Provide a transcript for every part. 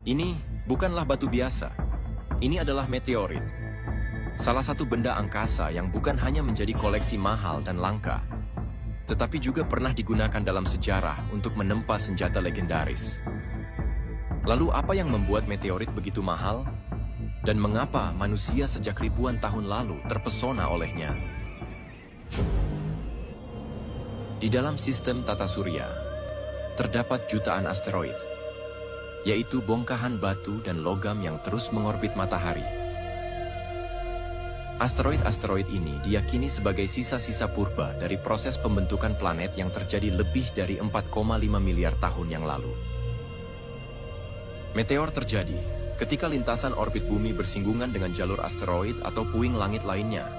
Ini bukanlah batu biasa. Ini adalah meteorit. Salah satu benda angkasa yang bukan hanya menjadi koleksi mahal dan langka, tetapi juga pernah digunakan dalam sejarah untuk menempa senjata legendaris. Lalu apa yang membuat meteorit begitu mahal? Dan mengapa manusia sejak ribuan tahun lalu terpesona olehnya? Di dalam sistem tata surya, terdapat jutaan asteroid, yaitu bongkahan batu dan logam yang terus mengorbit matahari. Asteroid-asteroid ini diyakini sebagai sisa-sisa purba dari proses pembentukan planet yang terjadi lebih dari 4,5 miliar tahun yang lalu. Meteor terjadi ketika lintasan orbit bumi bersinggungan dengan jalur asteroid atau puing langit lainnya.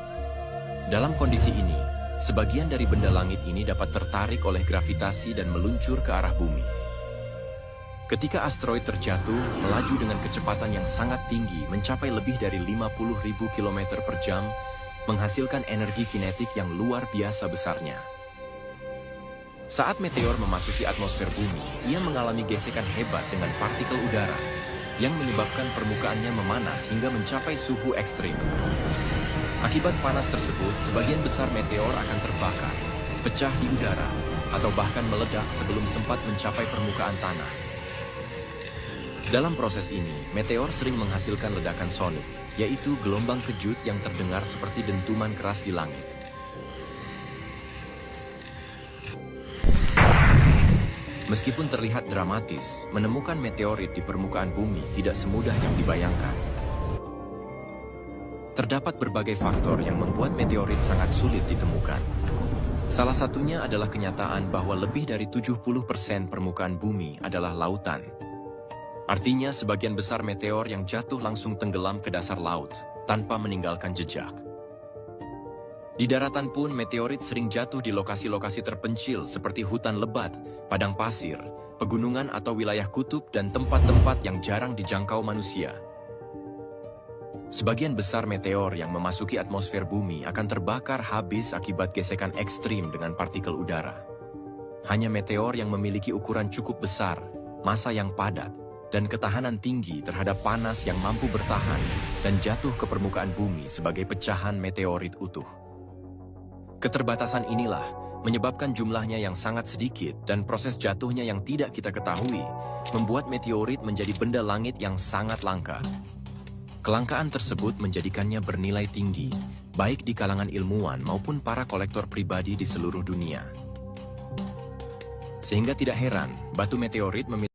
Dalam kondisi ini, sebagian dari benda langit ini dapat tertarik oleh gravitasi dan meluncur ke arah bumi. Ketika asteroid terjatuh, melaju dengan kecepatan yang sangat tinggi, mencapai lebih dari 50.000 km per jam, menghasilkan energi kinetik yang luar biasa besarnya. Saat meteor memasuki atmosfer bumi, ia mengalami gesekan hebat dengan partikel udara, yang menyebabkan permukaannya memanas hingga mencapai suhu ekstrim. Akibat panas tersebut, sebagian besar meteor akan terbakar, pecah di udara, atau bahkan meledak sebelum sempat mencapai permukaan tanah. Dalam proses ini, meteor sering menghasilkan ledakan sonik, yaitu gelombang kejut yang terdengar seperti dentuman keras di langit. Meskipun terlihat dramatis, menemukan meteorit di permukaan bumi tidak semudah yang dibayangkan. Terdapat berbagai faktor yang membuat meteorit sangat sulit ditemukan. Salah satunya adalah kenyataan bahwa lebih dari 70% permukaan bumi adalah lautan. Artinya, sebagian besar meteor yang jatuh langsung tenggelam ke dasar laut, tanpa meninggalkan jejak. Di daratan pun, meteorit sering jatuh di lokasi-lokasi terpencil seperti hutan lebat, padang pasir, pegunungan atau wilayah kutub, dan tempat-tempat yang jarang dijangkau manusia. Sebagian besar meteor yang memasuki atmosfer bumi akan terbakar habis akibat gesekan ekstrim dengan partikel udara. Hanya meteor yang memiliki ukuran cukup besar, massa yang padat, dan ketahanan tinggi terhadap panas yang mampu bertahan dan jatuh ke permukaan bumi sebagai pecahan meteorit utuh. Keterbatasan inilah menyebabkan jumlahnya yang sangat sedikit dan proses jatuhnya yang tidak kita ketahui, membuat meteorit menjadi benda langit yang sangat langka. Kelangkaan tersebut menjadikannya bernilai tinggi, baik di kalangan ilmuwan maupun para kolektor pribadi di seluruh dunia. Sehingga tidak heran, batu meteorit memiliki